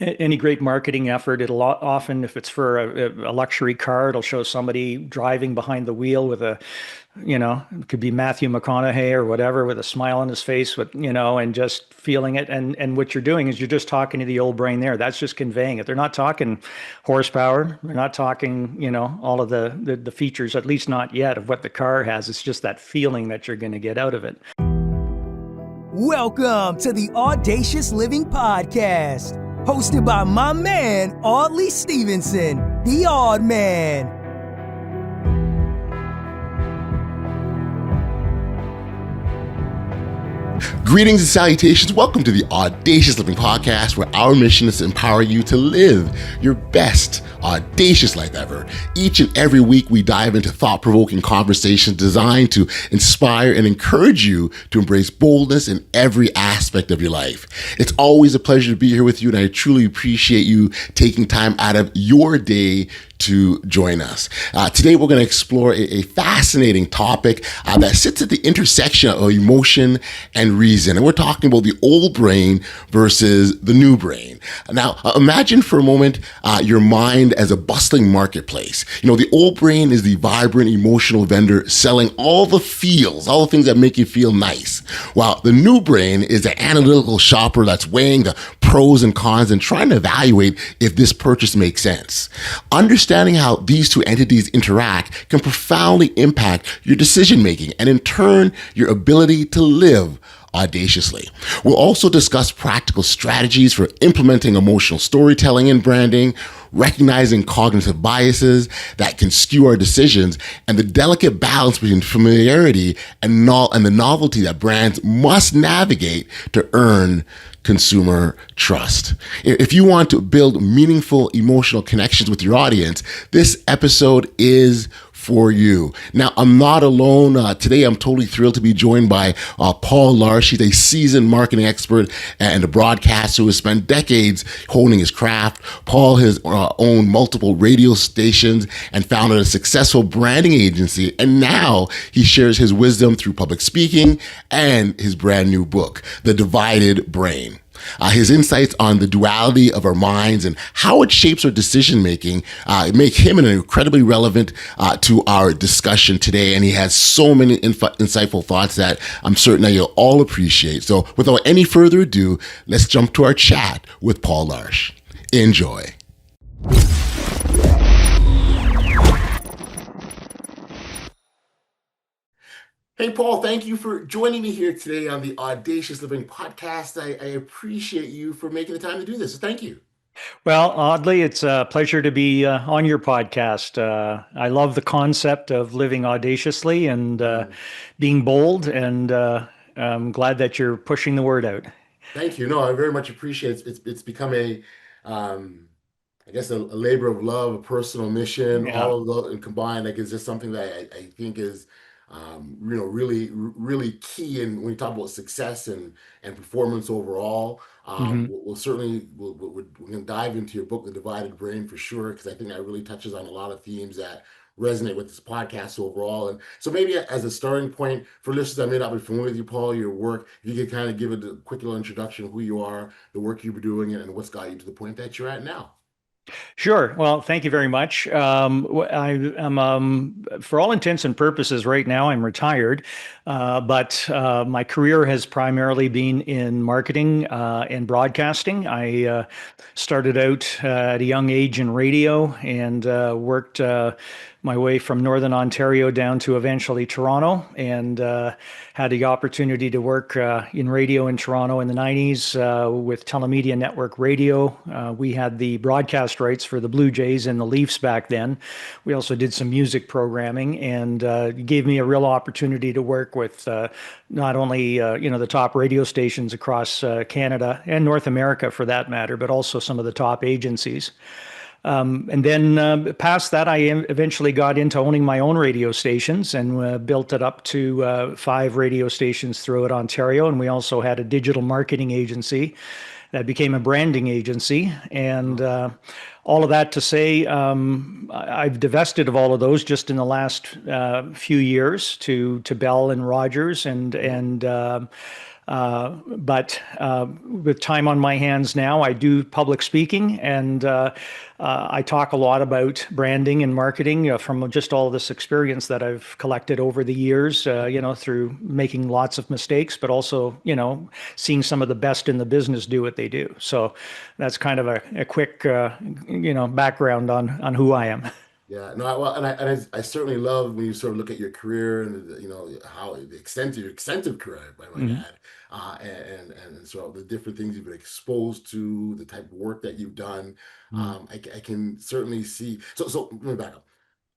Any great marketing effort, it'll often, if it's for a luxury car, it'll show somebody driving behind the wheel with it could be Matthew McConaughey or whatever, with a smile on his face, and just feeling it. And what you're doing is you're just talking to the old brain there. That's just conveying it. They're not talking horsepower. They're not talking, all of the features, at least not yet, of what the car has. It's just that feeling that you're going to get out of it. Welcome to the Audacious Living Podcast, hosted by my man, Audacious Stephenson, the Odd Man. Greetings and salutations. Welcome to the Audacious Living Podcast, where our mission is to empower you to live your best audacious life ever. Each and every week, we dive into thought-provoking conversations designed to inspire and encourage you to embrace boldness in every aspect of your life. It's always a pleasure to be here with you, and I truly appreciate you taking time out of your day to join us. Today, we're going to explore a fascinating topic that sits at the intersection of emotion and reason. And we're talking about the old brain versus the new brain. Now, imagine for a moment your mind as a bustling marketplace. The old brain is the vibrant, emotional vendor selling all the feels, all the things that make you feel nice. While the new brain is the analytical shopper that's weighing the pros and cons and trying to evaluate if this purchase makes sense. Understanding how these two entities interact can profoundly impact your decision making and in turn, your ability to live audaciously. We'll also discuss practical strategies for implementing emotional storytelling and branding, recognizing cognitive biases that can skew our decisions, and the delicate balance between familiarity and the novelty that brands must navigate to earn consumer trust. If you want to build meaningful emotional connections with your audience, this episode is for you. Now, I'm not alone. Today, I'm totally thrilled to be joined by Paul Larche. He's a seasoned marketing expert and a broadcaster who has spent decades honing his craft. Paul has owned multiple radio stations and founded a successful branding agency. And now he shares his wisdom through public speaking and his brand new book, The Divided Brain. His insights on the duality of our minds and how it shapes our decision-making make him an incredibly relevant to our discussion today. And he has so many insightful thoughts that I'm certain that you'll all appreciate. So without any further ado, let's jump to our chat with Paul Larche. Enjoy. Hey, Paul, thank you for joining me here today on the Audacious Living Podcast. I appreciate you for making the time to do this. So thank you. Well, oddly, it's a pleasure to be on your podcast. I love the concept of living audaciously and being bold, and I'm glad that you're pushing the word out. Thank you. No, I very much appreciate it. It's become I guess a labor of love, a personal mission, Yeah. all of those and combined. Like, it's just something that I think is really key. And when we talk about success and performance overall, hmm we'll certainly we're going to dive into your book, The Divided Brain, for sure, because I think that really touches on a lot of themes that resonate with this podcast overall. And so maybe as a starting point for listeners that may not be familiar with you, Paul, your work, if you could kind of give it a quick little introduction of who you are, the work you've been doing, and what's got you to the point that you're at now. Sure. Well, thank you very much. I am, for all intents and purposes, right now I'm retired, but my career has primarily been in marketing and broadcasting. I started out at a young age in radio and worked my way from Northern Ontario down to eventually Toronto, and had the opportunity to work in radio in Toronto in the 90s with Telemedia Network Radio. We had the broadcast rights for the Blue Jays and the Leafs back then. We also did some music programming, and it gave me a real opportunity to work with not only the top radio stations across Canada and North America for that matter, but also some of the top agencies. And then past that, I eventually got into owning my own radio stations and built it up to 5 radio stations throughout Ontario. And we also had a digital marketing agency that became a branding agency. And all of that to say, I've divested of all of those just in the last few years to Bell and Rogers, and But with time on my hands now, I do public speaking, and I talk a lot about branding and marketing from just all this experience that I've collected over the years, through making lots of mistakes, but also, seeing some of the best in the business do what they do. So that's kind of a quick, background on who I am. Yeah, no, I certainly love when you sort of look at your career and how the extent of your extensive career, I might Mhm. add, and sort of the different things you've been exposed to, the type of work that you've done. Mhm. I can certainly see. So let me back up.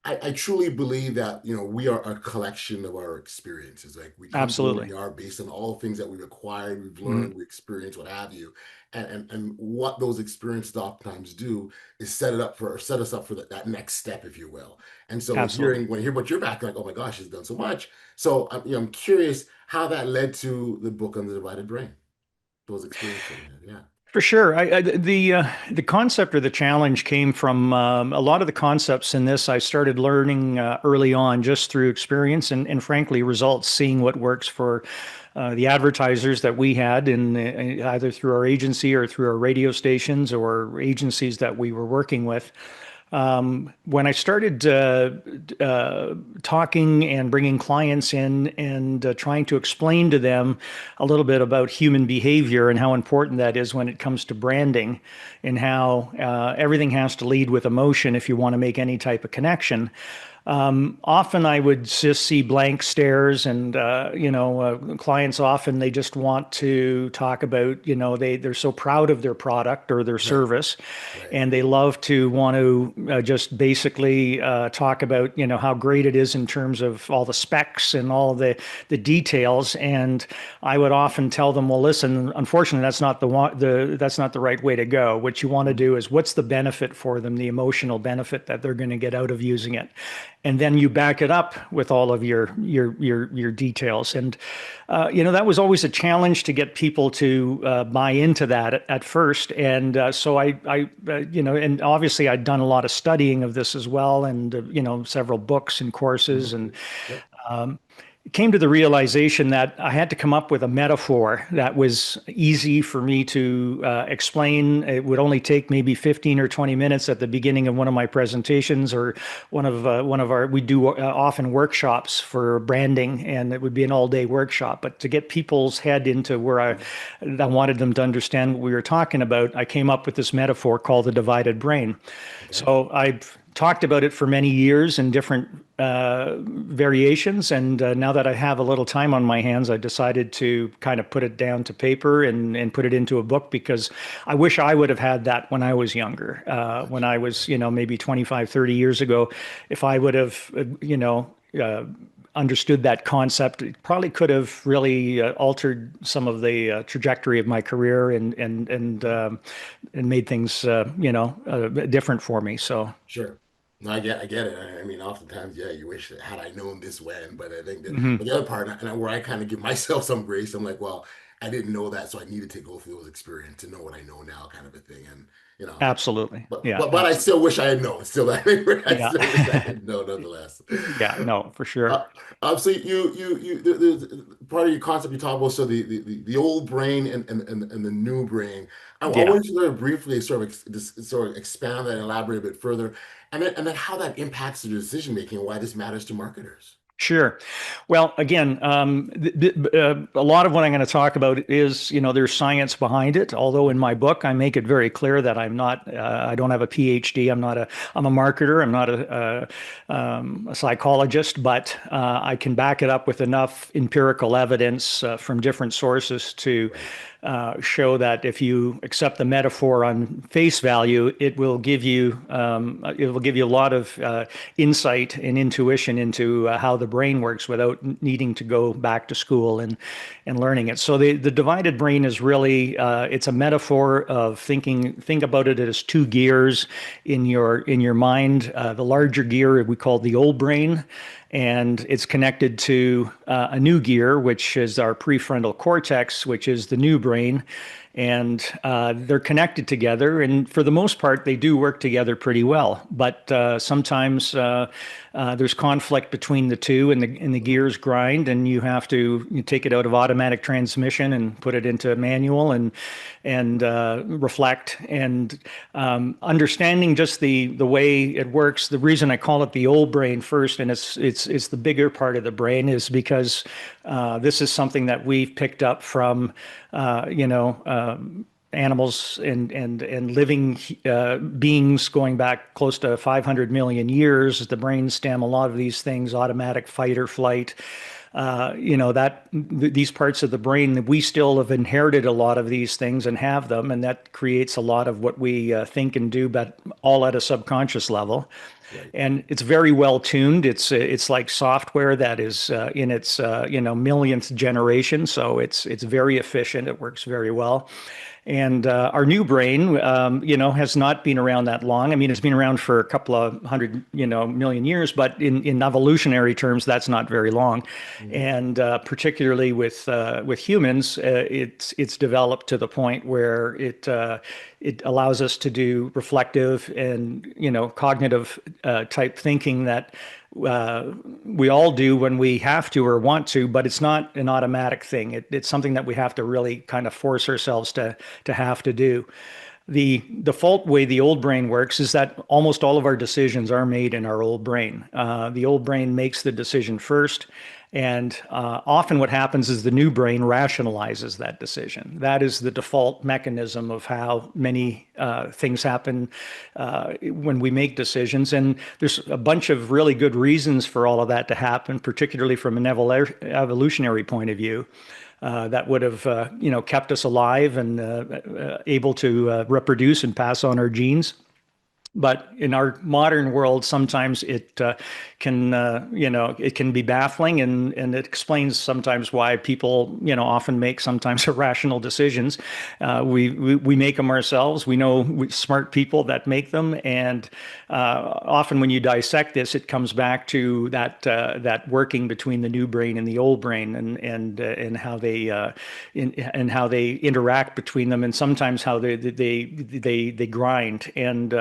I truly believe that we are a collection of our experiences. Like we come to where Absolutely. we are based on all the things that we've acquired, we've Mhm. learned, we experienced, what have you, and what those experiences oftentimes do is set us up for that next step, if you will. And so Absolutely. when I hear about your background, like, oh my gosh, he's done so much. So I'm curious how that led to the book on the divided brain, those experiences that you had. Yeah. For sure. The concept or the challenge came from a lot of the concepts in this. I started learning early on just through experience and frankly, results, seeing what works for the advertisers that we had in either through our agency or through our radio stations or agencies that we were working with. When I started talking and bringing clients in and trying to explain to them a little bit about human behavior and how important that is when it comes to branding and how everything has to lead with emotion if you want to make any type of connection. Often I would just see blank stares and, clients often they just want to talk about, they're so proud of their product or their Right. service, Right. and they love to want to just basically talk about, how great it is in terms of all the specs and all the details. And I would often tell them, well, listen, unfortunately, that's not the right way to go. What you want to do is what's the benefit for them, the emotional benefit that they're going to get out of using it, and then you back it up with all of your details. And that was always a challenge to get people to buy into that at first. And so and obviously I'd done a lot of studying of this as well, and several books and courses, and Mhm. Yep. came to the realization that I had to come up with a metaphor that was easy for me to explain. It would only take maybe 15 or 20 minutes at the beginning of one of my presentations, or one of our, we do often workshops for branding, and it would be an all-day workshop. But to get people's head into where I wanted them to understand what we were talking about, I came up with this metaphor called the divided brain. Okay. So I've talked about it for many years in different variations. And now that I have a little time on my hands, I decided to kind of put it down to paper and put it into a book, because I wish I would have had that when I was younger, when I was, maybe 25, 30 years ago. If I would have, understood that concept, it probably could have really altered some of the trajectory of my career and made things, different for me. So. Sure. No, I get it. I mean, oftentimes, yeah, you wish that had I known this when, but I think that, Mhm. but the other part, and where I kind of give myself some grace, I'm like, well, I didn't know that, so I needed to go through those experiences to know what I know now, kind of a thing. And you know, Absolutely. but Yeah, I absolutely. still wish I had known. Still, I Yeah. still wish I had known, nonetheless. Yeah, no, for sure. Uh, so part of your concept you talk about, so the old brain and the new brain. I Yeah. want you to sort of briefly sort of expand that and elaborate a bit further, and then how that impacts the decision making and why this matters to marketers. Sure. Well, again, a lot of what I'm going to talk about is, there's science behind it. Although in my book, I make it very clear that I don't have a PhD. I'm a marketer. I'm not a psychologist, but I can back it up with enough empirical evidence from different sources to Right. show that if you accept the metaphor on face value, it will give you a lot of insight and intuition into how the brain works without needing to go back to school and learning it. So the divided brain is really it's a metaphor of thinking. Think about it as two gears in your mind. The larger gear we call the old brain, and it's connected to a new gear, which is our prefrontal cortex, which is the new brain. and they're connected together. And for the most part, they do work together pretty well. But sometimes there's conflict between the two, and the gears grind, and you take it out of automatic transmission and put it into manual, and reflect, and understanding just the way it works. The reason I call it the old brain first, and it's the bigger part of the brain, is because this is something that we've picked up from animals and living beings going back close to 500 million years. The brainstem, a lot of these things, automatic fight or flight, these parts of the brain, that we still have inherited a lot of these things and have them, and that creates a lot of what we think and do, but all at a subconscious level. Right. And it's very well tuned. It's like software that is in its millionth generation, so it's very efficient. It works very well. And our new brain, has not been around that long. I mean, it's been around for a couple of million years, but in evolutionary terms, that's not very long. Mm-hmm. And particularly with humans, it's developed to the point where it allows us to do reflective and cognitive type thinking that we all do when we have to or want to, but it's not an automatic thing. It's something that we have to really kind of force ourselves to have to do. The default way the old brain works is that almost all of our decisions are made in our old brain. The old brain makes the decision first. And often what happens is the new brain rationalizes that decision. That is the default mechanism of how many things happen when we make decisions. And there's a bunch of really good reasons for all of that to happen, particularly from an evolutionary point of view. That would have, kept us alive and able to reproduce and pass on our genes. But in our modern world, sometimes it can be baffling, and it explains sometimes why people, often make sometimes irrational decisions. We make them ourselves. We know smart people that make them, and often when you dissect this, it comes back to that working between the new brain and the old brain, and how they interact between them, and sometimes how they grind. And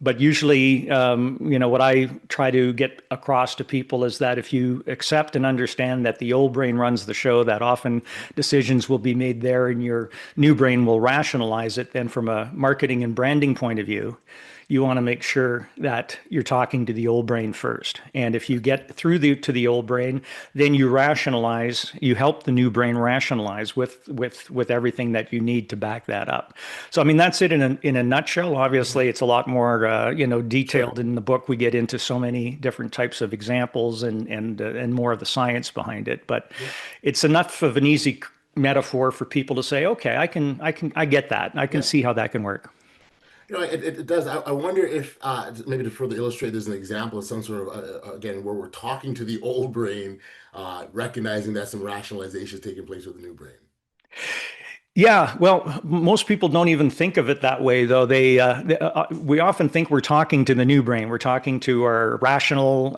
but usually, what I try to get across to people is that if you accept and understand that the old brain runs the show, that often decisions will be made there, and your new brain will rationalize it. Then from a marketing and branding point of view, you want to make sure that you're talking to the old brain first. And if you get through to the old brain, then you help the new brain rationalize with everything that you need to back that up. So, I mean, that's it in a nutshell. Obviously, it's a lot more, detailed in the book. We get into so many different types of examples and more of the science behind it. But it's enough of an easy metaphor for people to say, okay, I get that. I can see how that can work. It does. I wonder if maybe to further illustrate this, an example of some sort of, again, where we're talking to the old brain, recognizing that some rationalization is taking place with the new brain. Yeah, well, most people don't even think of it that way, though. We often think we're talking to the new brain. We're talking to our rational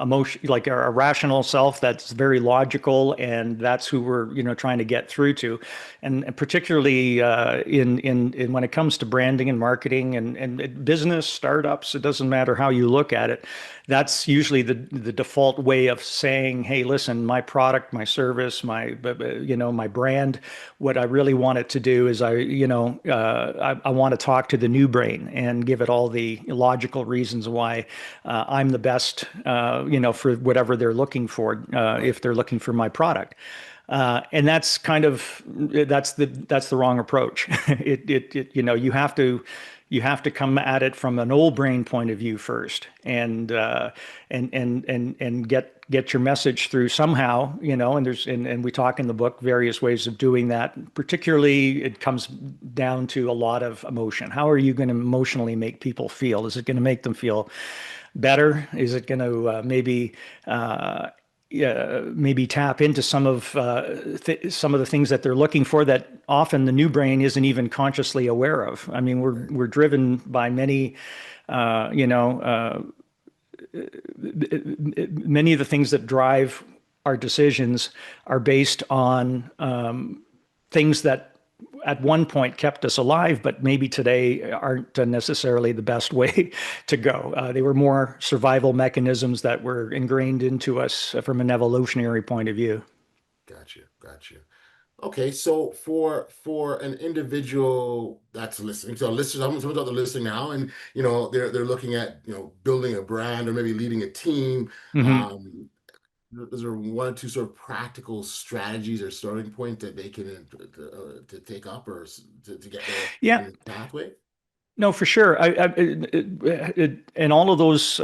emotion, like our rational self that's very logical, and that's who we're trying to get through to. And particularly in when it comes to branding and marketing and business startups, it doesn't matter how you look at it. That's usually the default way of saying, hey, listen, my product, my service, my brand, what I really want it to do is I want to talk to the new brain and give it all the logical reasons why I'm the best, for whatever they're looking for, if they're looking for my product. And that's the wrong approach. You have to come at it from an old brain point of view first, and get your message through somehow, and we talk in the book various ways of doing that. Particularly, it comes down to a lot of emotion. How are you going to emotionally make people feel? Is it going to make them feel better? Is it going to maybe tap into some of the things that they're looking for that often the new brain isn't even consciously aware of? I mean, we're driven by many, many of the things that drive our decisions are based on things that at one point kept us alive, but maybe today aren't necessarily the best way to go. They were more survival mechanisms that were ingrained into us from an evolutionary point of view. Gotcha, gotcha. Okay, so for an individual that's listening, so listeners, someone's out there listening now, and they're looking at building a brand or maybe leading a team. Hmm. Is there one or two sort of practical strategies or starting point that they can to take up or to get there Yeah. in the pathway? No, for sure. And all of those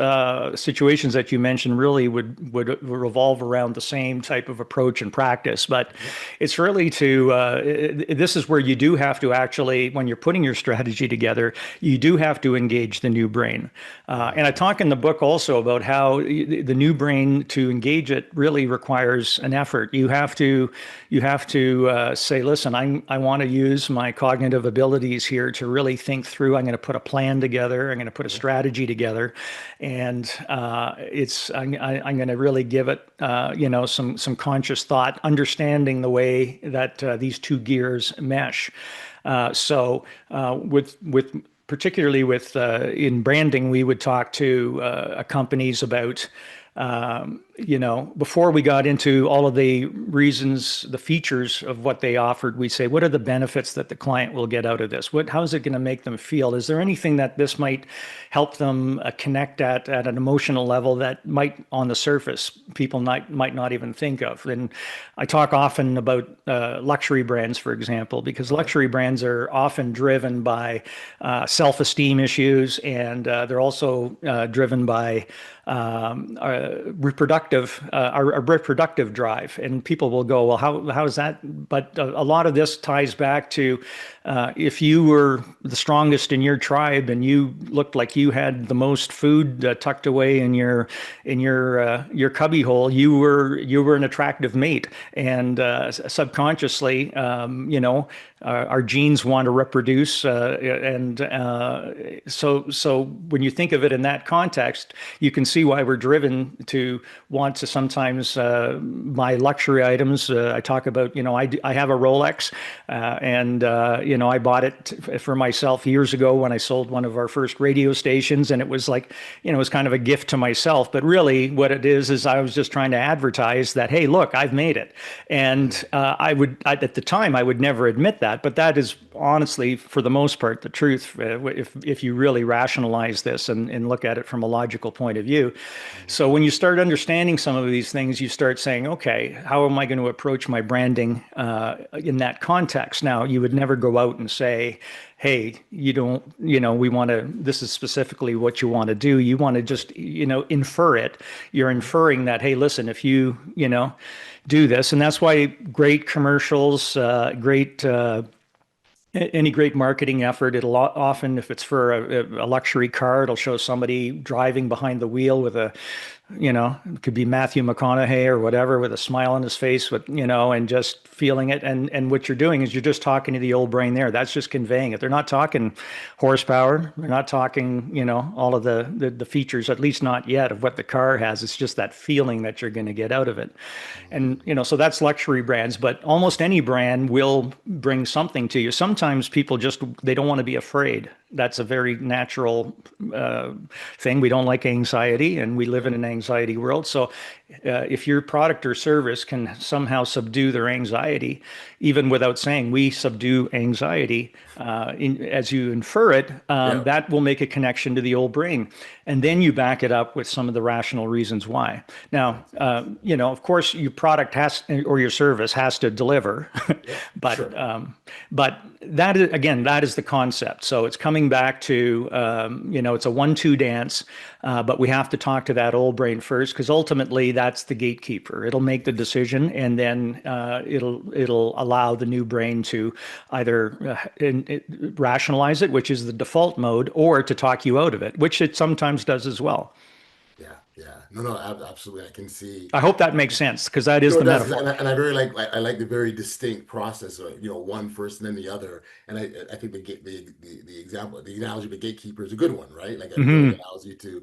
situations that you mentioned really would revolve around the same type of approach and practice. But Yeah. it's really this is where you do have to actually, when you're putting your strategy together, you do have to engage the new brain. And I talk in the book also about how the new brain, to engage it, really requires an effort. You have to say, listen, I want to use my cognitive abilities here to really think through. I'm going to put a plan together. I'm going to put a strategy together, and I'm going to really give it some conscious thought, understanding the way that these two gears mesh. With particularly with in branding, we would talk to companies about before we got into all of the reasons, the features of what they offered, we say, what are the benefits that the client will get out of this? How is it going to make them feel? Is there anything that this might help them connect at an emotional level that might, on the surface, people might not even think of? And I talk often about luxury brands, for example, because luxury brands are often driven by self-esteem issues, and they're also driven by our reproductive drive. And people will go, well, how is that? But a lot of this ties back to if you were the strongest in your tribe and you looked like you had the most food tucked away in your cubby hole, you were an attractive mate. And subconsciously, our genes want to reproduce, so when you think of it in that context, you can see why we're driven to want to sometimes buy luxury items. I talk about, I have a Rolex, and I bought it for myself years ago when I sold one of our first radio stations, and it was like, it was kind of a gift to myself. But really, what it is I was just trying to advertise that, hey, look, I've made it. And at the time, I would never admit that, but that is honestly, for the most part, the truth. If you really rationalize this and look at it from a logical point of view. So when you start understanding some of these things, you start saying, okay, how am I going to approach my branding in that context? Now, you would never go out and say, hey, this is specifically what you want to do. You want to just, infer it. You're inferring that, hey, listen, if you do this. And that's why great commercials, any great marketing effort, it'll often, if it's for a luxury car, it'll show somebody driving behind the wheel with it could be Matthew McConaughey or whatever, with a smile on his face, and just feeling it. And what you're doing is you're just talking to the old brain there. That's just conveying it. They're not talking horsepower. They're not talking, all of the features, at least not yet, of what the car has. It's just that feeling that you're going to get out of it. And, so that's luxury brands, but almost any brand will bring something to you. Sometimes people they don't want to be afraid. That's a very natural thing. We don't like anxiety, and we live in an anxiety world. So if your product or service can somehow subdue their anxiety, even without saying we subdue anxiety, as you infer it, that will make a connection to the old brain. And then you back it up with some of the rational reasons why. Now, of course, your product or your service has to deliver, but sure. But that is the concept. So it's coming back to, it's a 1-2 dance, but we have to talk to that old brain first, because ultimately that's the gatekeeper. It'll make the decision, and then it'll allow the new brain to either rationalize it, which is the default mode, or to talk you out of it, which it sometimes does as well. Yeah. No, absolutely. I can see. I hope that makes sense, because that is the metaphor. And I very like the very distinct process of, one first and then the other. And I think the example, the analogy of the gatekeeper is a good one, right? Like it really allows you to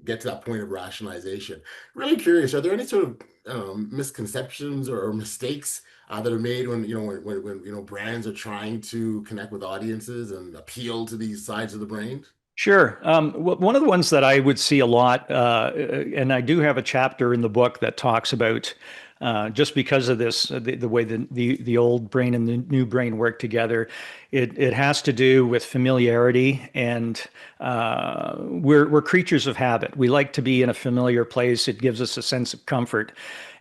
get to that point of rationalization. Really curious, are there any sort of misconceptions or mistakes that are made when brands are trying to connect with audiences and appeal to these sides of the brain? Sure. One of the ones that I would see a lot, and I do have a chapter in the book that talks about just because of this, the way the old brain and the new brain work together, it has to do with familiarity, and we're creatures of habit. We like to be in a familiar place. It gives us a sense of comfort,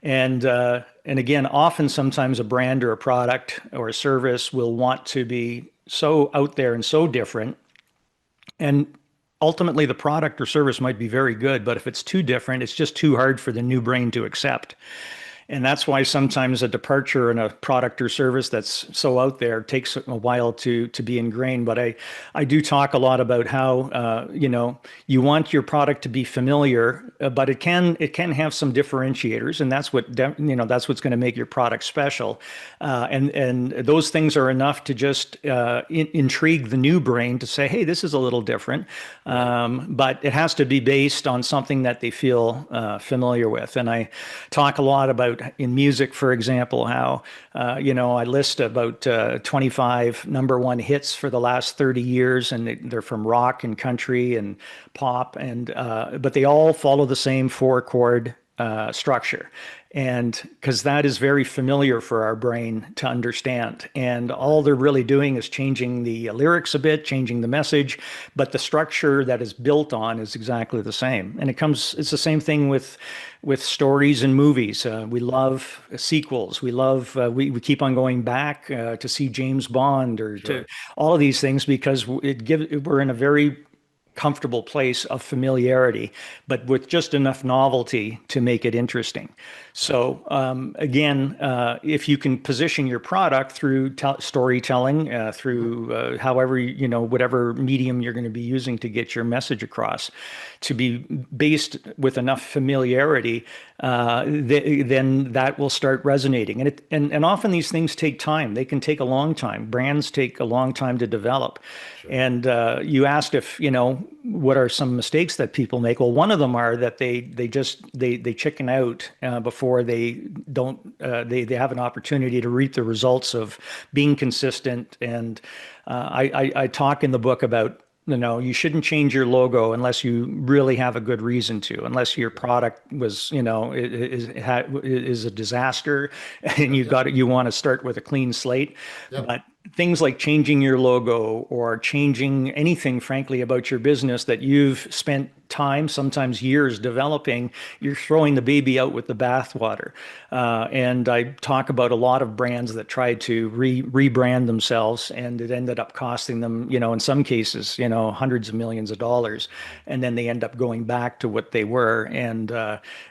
and again, often sometimes a brand or a product or a service will want to be so out there and so different. And ultimately, the product or service might be very good, but if it's too different, it's just too hard for the new brain to accept. And that's why sometimes a departure in a product or service that's so out there takes a while to be ingrained. But I do talk a lot about how you want your product to be familiar, but it can have some differentiators, and that's that's what's going to make your product special. And those things are enough to just intrigue the new brain to say, hey, this is a little different. But it has to be based on something that they feel familiar with. And I talk a lot about in music, for example, how I list about 25 number one hits for the last 30 years, and they're from rock and country and pop, and but they all follow the same four chord structure. And because that is very familiar for our brain to understand. And all they're really doing is changing the lyrics a bit, changing the message, but the structure that is built on is exactly the same. And it's the same thing with stories and movies. We love sequels. We love, we keep on going back to see James Bond or to all of these things because we're in a very comfortable place of familiarity, but with just enough novelty to make it interesting. So again, if you can position your product through storytelling, through however, whatever medium you're going to be using to get your message across, to be based with enough familiarity, then that will start resonating. And often these things take time. They can take a long time. Brands take a long time to develop. Sure. And you asked if, what are some mistakes that people make? Well, one of them are that they chicken out before they have an opportunity to reap the results of being consistent. And I talk in the book about, you shouldn't change your logo unless you really have a good reason to, unless your product was, is a disaster and you want to start with a clean slate. Yep. But things like changing your logo or changing anything, frankly, about your business that you've spent time, sometimes years developing, you're throwing the baby out with the bathwater. And I talk about a lot of brands that tried to rebrand themselves, and it ended up costing them, in some cases, hundreds of millions of dollars, and then they end up going back to what they were. And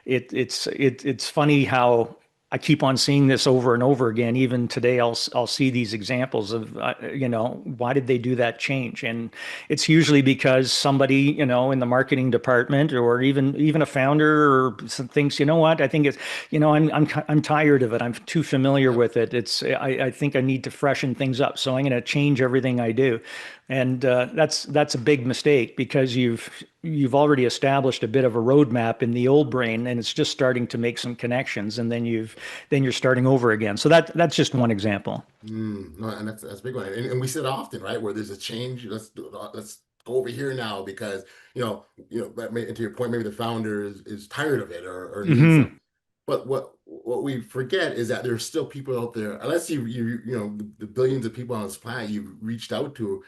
it's funny how I keep on seeing this over and over again. Even today, I'll see these examples of, why did they do that change? And it's usually because somebody, in the marketing department or even a founder or thinks, what, I think it's, I'm tired of it. I'm too familiar with it. I think I need to freshen things up. So I'm going to change everything I do. And that's a big mistake because you've already established a bit of a roadmap in the old brain, and it's just starting to make some connections, and then you're starting over again. So that's just one example. No, and that's a big one. And we see it often, right? Where there's a change. Let's go over here now because to your point, maybe the founder is tired of it or needs something. But what we forget is that there's still people out there, unless you the billions of people on this planet you've reached out to,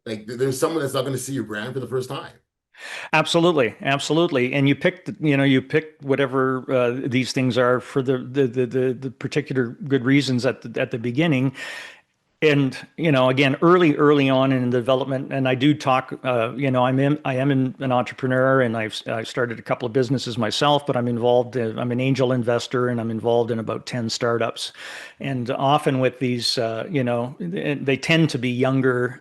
like there's someone that's not going to see your brand for the first time. Absolutely. And you picked whatever these things are for the particular good reasons at the beginning. And, again, early on in the development, and I do talk, I am an entrepreneur, and I've started a couple of businesses myself, but I'm I'm an angel investor, and I'm involved in about 10 startups. And often with these, they tend to be younger,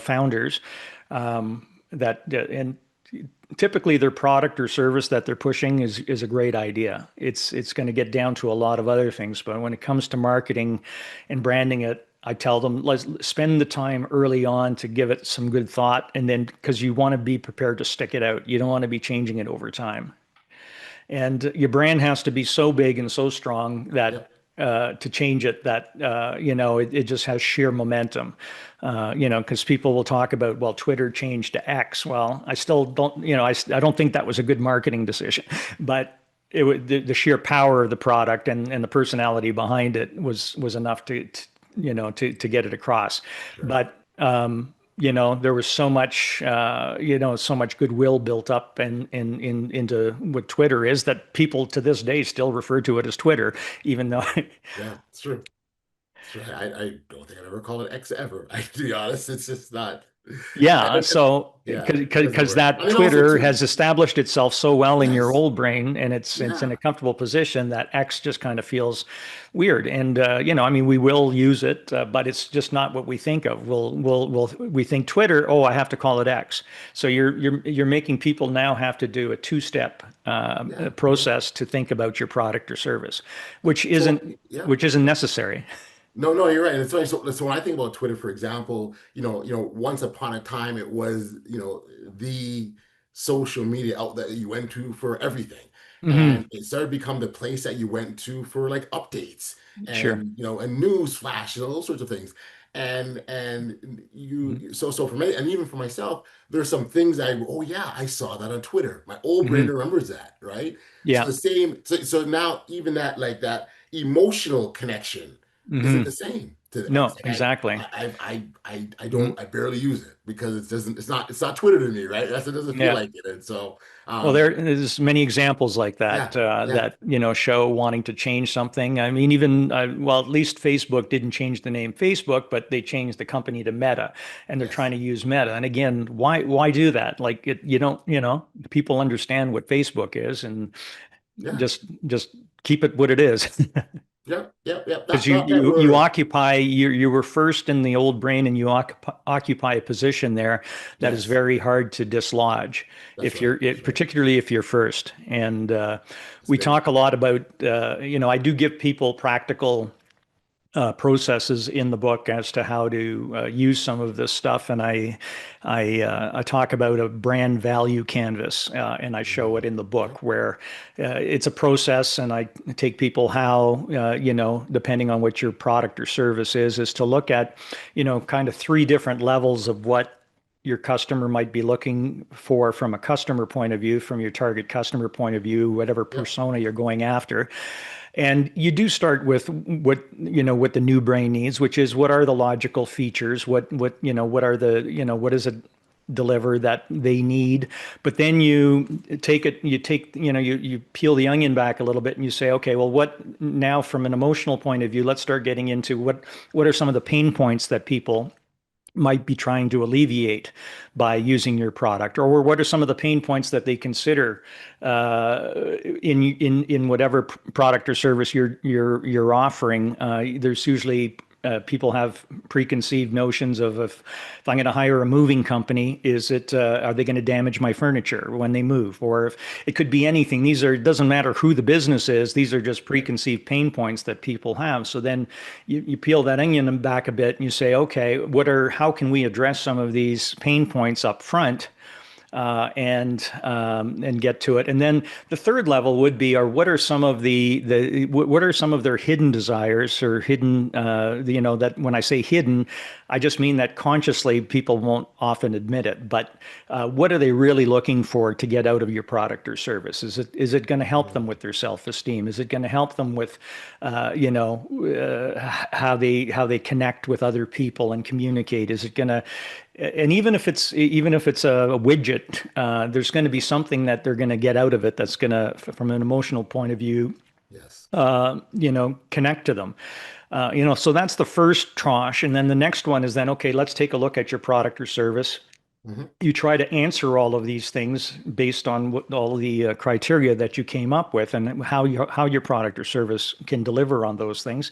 founders, and typically their product or service that they're pushing is a great idea. It's going to get down to a lot of other things, but when it comes to marketing and branding it, I tell them, let's spend the time early on to give it some good thought. And then, because you want to be prepared to stick it out, you don't want to be changing it over time. And your brand has to be so big and so strong that to change it, that it just has sheer momentum. Because people will talk about, well, Twitter changed to X. Well, I still don't, I don't think that was a good marketing decision, but the sheer power of the product and the personality behind it was enough to get it across. Sure. But there was so much, so much goodwill built up into what Twitter is, that people to this day still refer to it as Twitter, even though. Yeah, it's true. It's true. I don't think I've ever called it X ever. To be honest, it's just not. Yeah, so because Twitter has established itself so well in your old brain, and it's in a comfortable position, that X just kind of feels weird. And we will use it, but it's just not what we think of. We think Twitter. Oh, I have to call it X. So you're making people now have to do a two-step process to think about your product or service, which isn't necessary. No, you're right. And it's funny. So when I think about Twitter, for example, once upon a time it was, the social media outlet that you went to for everything. Mm-hmm. And it started to become the place that you went to for like updates and, sure. And news flashes and all sorts of things. And so for me, and even for myself, there's some things I saw that on Twitter. My old brain remembers that, right? Yeah. So the same. So now even that emotional connection isn't the same to them. No, exactly. I barely use it because it's not Twitter to me, right? It doesn't feel like it. And so there's many examples like that that show wanting to change something. I mean, even at least Facebook didn't change the name Facebook, but they changed the company to Meta, and they're trying to use Meta. And again, why do that? Like people understand what Facebook is, and just keep it what it is. Yep. Because you occupy, you were first in the old brain, and you occupy a position there that is very hard to dislodge. Particularly if you're first. And we talk a lot about, I do give people practical processes in the book as to how to use some of this stuff, and I talk about a brand value canvas, and I show it in the book, where it's a process, and I take people how depending on what your product or service is to look at kind of 3 different levels of what your customer might be looking for from a customer point of view, from your target customer point of view, whatever persona you're going after. And you do start with what the new brain needs, which is, what are the logical features? What are the, what does it deliver that they need? But then you peel the onion back a little bit, and you say, okay, well, what now from an emotional point of view, let's start getting into what are some of the pain points that people might be trying to alleviate by using your product, or what are some of the pain points that they consider in whatever product or service you're offering. There's usually people have preconceived notions of, if I'm going to hire a moving company, are they going to damage my furniture when they move? Or if it could be anything. It doesn't matter who the business is. These are just preconceived pain points that people have. So then you peel that onion back a bit, and you say, okay, how can we address some of these pain points up front? And get to it. And then the third level would be, what are some of what are some of their hidden desires, or hidden, that when I say hidden, I just mean that consciously people won't often admit it, but what are they really looking for to get out of your product or service? Is it going to help them with their self-esteem? Is it going to help them with, how they connect with other people and communicate? Is it going to, and even if it's a widget, there's going to be something that they're going to get out of it that's going to, from an emotional point of view, connect to them. So that's the first tranche. And then the next one is then, okay, let's take a look at your product or service. Mm-hmm. You try to answer all of these things based on all the criteria that you came up with, and how your product or service can deliver on those things.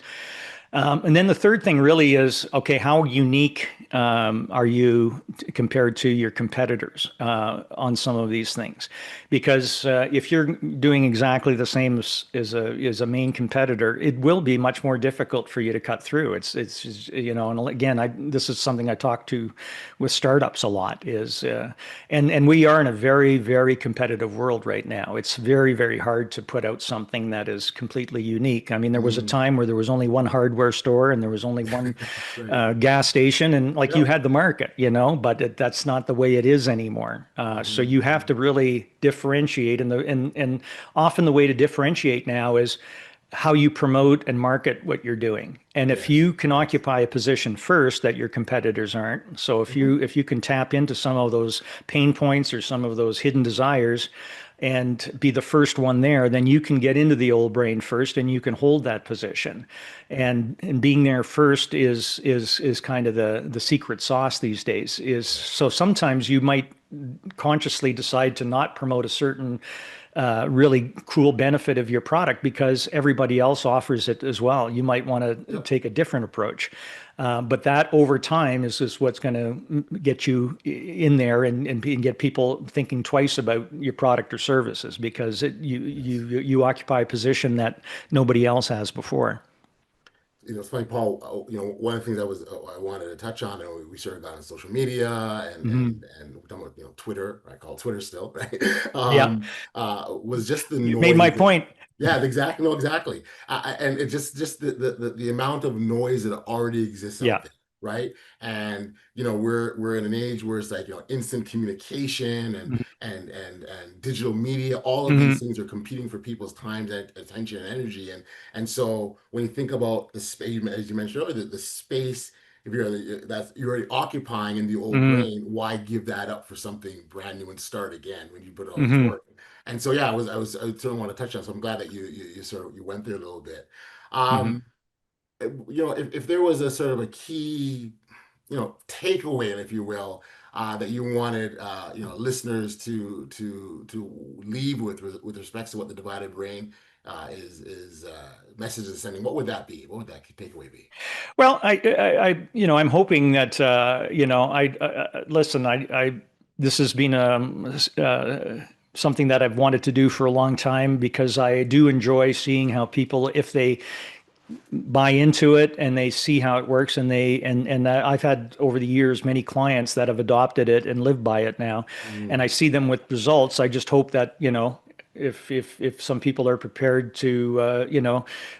And then the third thing really is, okay, how unique are you compared to your competitors on some of these things? Because if you're doing exactly the same as a main competitor, it will be much more difficult for you to cut through. And again, this is something I talk to with startups a lot and we are in a very, very competitive world right now. It's very, very hard to put out something that is completely unique. I mean, there was a time where there was only one hardware store and there was only one Right. gas station, and like you Yep. had the market, but that's not the way it is anymore. So you have to really differentiate, and often the way to differentiate now is how you promote and market what you're doing. And if Yes. you can occupy a position first that your competitors aren't, so if you can tap into some of those pain points or some of those hidden desires and be the first one there, then you can get into the old brain first and you can hold that position. And being there first is kind of the secret sauce these days. Is so sometimes you might consciously decide to not promote a certain really cool benefit of your product because everybody else offers it as well. You might want to take a different approach. But that over time is what's going to get you in there and get people thinking twice about your product or services because you occupy a position that nobody else has before. It's funny, Paul. One of the things I wanted to touch on, and we started on social media and we're talking about Twitter. I call it Twitter still, right? Yeah, Was just the you made my noise. point. Yeah, exactly. No, exactly. And it just the amount of noise that already exists Yeah. out there, right? And we're in an age where it's like instant communication and digital media. All of these Mhm. things are competing for people's time and attention and energy. And so when you think about the space, as you mentioned earlier, the space. If you're already occupying in the old Mhm. brain, why give that up for something brand new and start again when you put all this Mhm. work? And so, yeah, I certainly want to touch on. So I'm glad that you sort of you went there a little bit. Mhm. Um, if there was a sort of a key, takeaway, if you will, that you wanted, listeners to leave with respect to what the divided brain is message is sending, what would that be? What would that takeaway be? Well, I'm hoping that, listen, this has been something that I've wanted to do for a long time because I do enjoy seeing how people, if they buy into it and they see how it works, and I've had over the years many clients that have adopted it and live by it now, and I Mm, see them with results. I just hope that, if some people are prepared to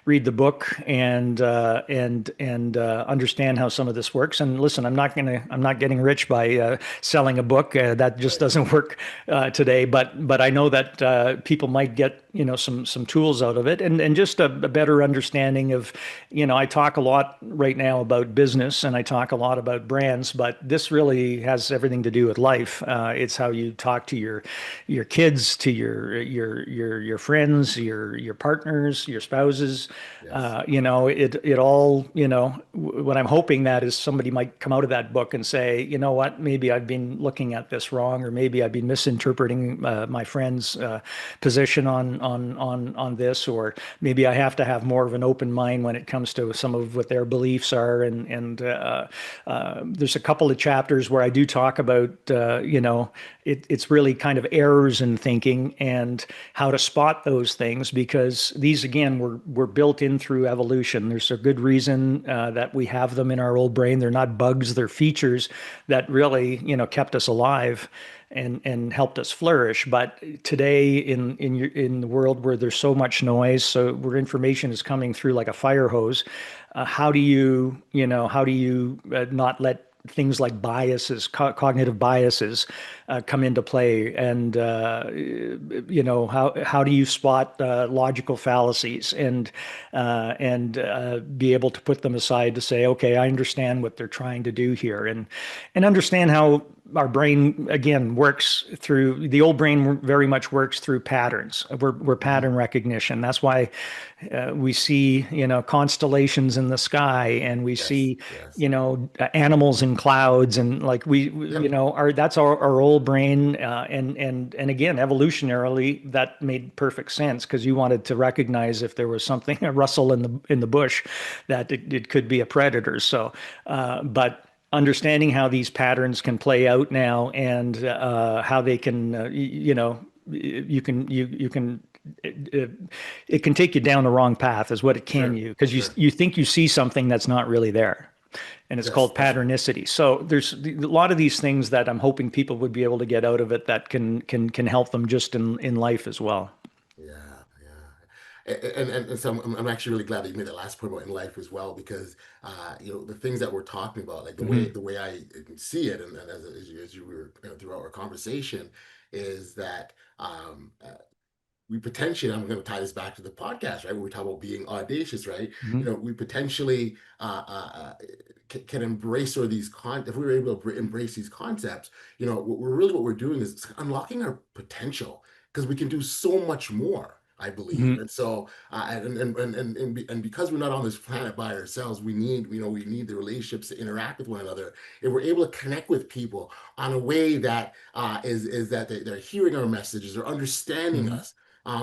read the book and understand how some of this works. And listen, I'm not getting rich by selling a book. That just right. doesn't work today. But I know that people might get some tools out of it and just a better understanding of, I talk a lot right now about business and I talk a lot about brands, but this really has everything to do with life. It's how you talk to your kids, to your friends, your partners, your spouses. Yes. It all, what I'm hoping that is somebody might come out of that book and say, you know what, maybe I've been looking at this wrong, or maybe I've been misinterpreting my friend's position on this, or maybe I have to have more of an open mind when it comes to some of what their beliefs are. And there's a couple of chapters where I do talk about, it's really kind of errors in thinking and how to spot those things, because these again were built in through evolution. There's a good reason that we have them in our old brain. They're not bugs, they're features that really kept us alive and helped us flourish. But today in the world where there's so much noise, so where information is coming through like a fire hose, how do you not let things like biases, cognitive biases, come into play, and how do you spot logical fallacies and be able to put them aside to say, okay, I understand what they're trying to do here, and understand how our brain again works through the old brain very much works through patterns. We're pattern recognition. That's why we see constellations in the sky, and we Yes. see Yes. animals in clouds, and like we Yep. our that's our old rebel brain, and again, evolutionarily, that made perfect sense because you wanted to recognize if there was something, a rustle in the bush, that it could be a predator. So, but understanding how these patterns can play out now, and how they can, you can it can take you down the wrong path is what it can you, because you think you see something that's not really there, and it's called patternicity. So there's a lot of these things that I'm hoping people would be able to get out of it that can help them just in life as well. Yeah, yeah. And so I'm actually really glad that you made that last point about in life as well, because the things that we're talking about, like the way I see it, and as you were throughout our conversation, is that we potentially, I'm going to tie this back to the podcast, right? Where we talk about being audacious, right? We potentially can embrace sort of these if we were able to embrace these concepts, what we're doing is unlocking our potential, because we can do so much more, I believe. And so, and because we're not on this planet by ourselves, we need the relationships to interact with one another. If we're able to connect with people on a way that is that they're hearing our messages or understanding us,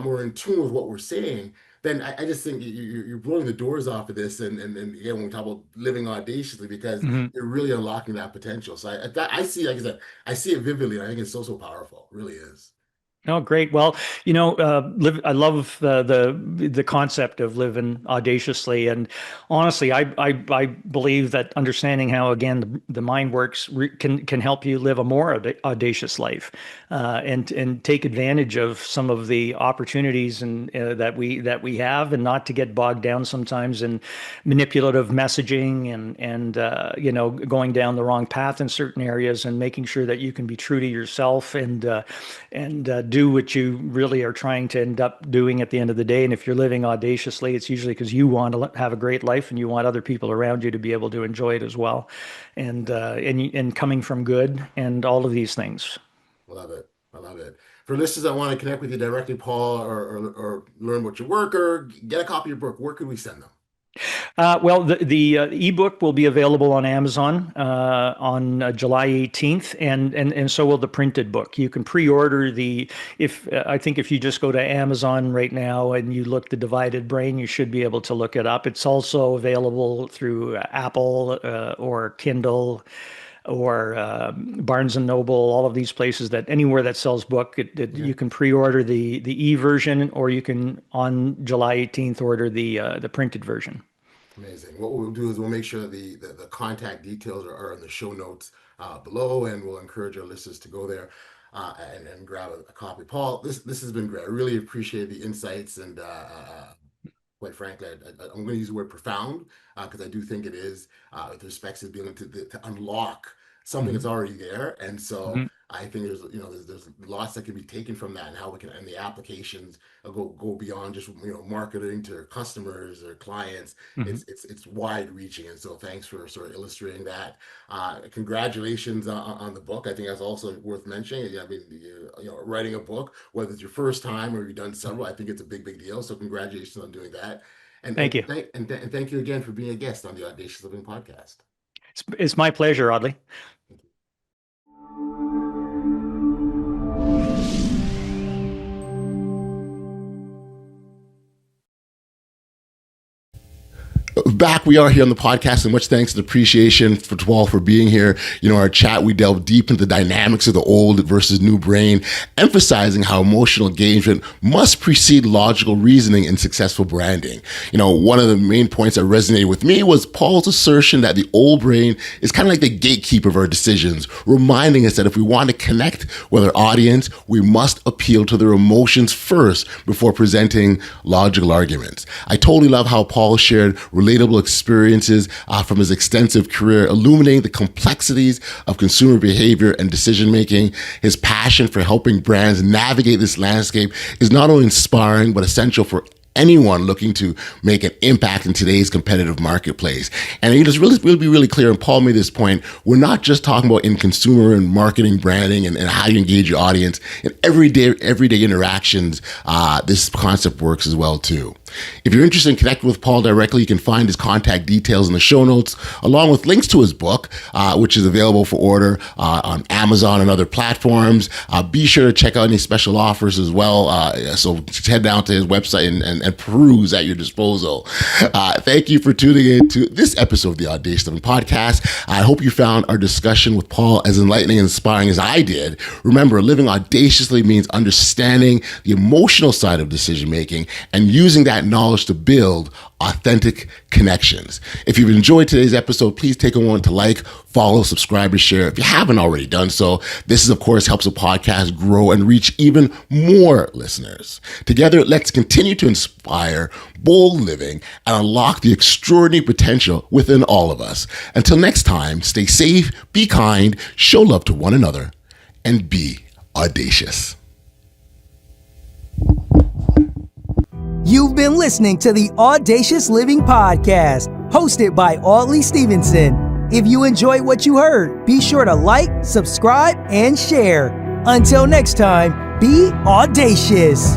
or in tune with what we're saying, then I just think you're blowing the doors off of this. And again, when we talk about living audaciously, because you're really unlocking that potential. So I see, like I said, I see it vividly. And I think it's so powerful. It really is. Oh, great. Well, I love the concept of living audaciously, and honestly, I believe that understanding how, again, the mind works can help you live a more audacious life, and take advantage of some of the opportunities and that we have, and not to get bogged down sometimes in manipulative messaging and going down the wrong path in certain areas, and making sure that you can be true to yourself and do what you really are trying to end up doing at the end of the day. And if you're living audaciously, it's usually because you want to have a great life, and you want other people around you to be able to enjoy it as well, and coming from good, and all of these things. Love it. I love it. For listeners that want to connect with you directly, Paul, or learn about your work or get a copy of your book, where could we send them? Well, the ebook will be available on Amazon on July 18th, and so will the printed book. You can pre-order I think if you just go to Amazon right now and you look The Divided Brain, you should be able to look it up. It's also available through Apple or Kindle or Barnes and Noble, all of these places, that anywhere that sells book, you can pre-order the e-version, or you can on July 18th order the printed version. Amazing. What we'll do is we'll make sure that the contact details are in the show notes below, and we'll encourage our listeners to go there and grab a copy. Paul, this has been great. I really appreciate the insights, and quite frankly, I'm going to use the word profound, because I do think it is, with respect to being able to unlock something that's already there. And so I think there's lots that can be taken from that, and how we can, and the applications go beyond just marketing to customers or clients. It's wide reaching, and so thanks for sort of illustrating that. Congratulations on the book. I think that's also worth mentioning. I mean, writing a book, whether it's your first time or you've done several, I think it's a big deal. So congratulations on doing that. And thank you. And thank you again for being a guest on the Audacious Living Podcast. It's my pleasure, Audley. Back we are here on the podcast, and much thanks and appreciation for Paul for being here. Our chat, we delve deep into the dynamics of the old versus new brain, emphasizing how emotional engagement must precede logical reasoning in successful branding. One of the main points that resonated with me was Paul's assertion that the old brain is kind of like the gatekeeper of our decisions, reminding us that if we want to connect with our audience, we must appeal to their emotions first before presenting logical arguments. I totally love how Paul shared relatable experiences from his extensive career, illuminating the complexities of consumer behavior and decision making. His passion for helping brands navigate this landscape is not only inspiring, but essential for anyone looking to make an impact in today's competitive marketplace. And it just really be really clear, and Paul made this point, we're not just talking about in consumer and marketing branding and how you engage your audience. In everyday interactions, this concept works as well too. If you're interested in connecting with Paul directly, you can find his contact details in the show notes, along with links to his book, which is available for order on Amazon and other platforms. Be sure to check out any special offers as well. So head down to his website and peruse at your disposal. Thank you for tuning in to this episode of the Audacious Living Podcast. I hope you found our discussion with Paul as enlightening and inspiring as I did. Remember, living audaciously means understanding the emotional side of decision making and using that knowledge to build authentic connections. If you've enjoyed today's episode, please take a moment to like, follow, subscribe, and share if you haven't already done so. This, of course, helps the podcast grow and reach even more listeners. Together, let's continue to inspire bold living and unlock the extraordinary potential within all of us. Until next time, stay safe, be kind, show love to one another, and be audacious. You've been listening to the Audacious Living Podcast, hosted by Audacious Stephenson. If you enjoyed what you heard, be sure to like, subscribe, and share. Until next time, be audacious.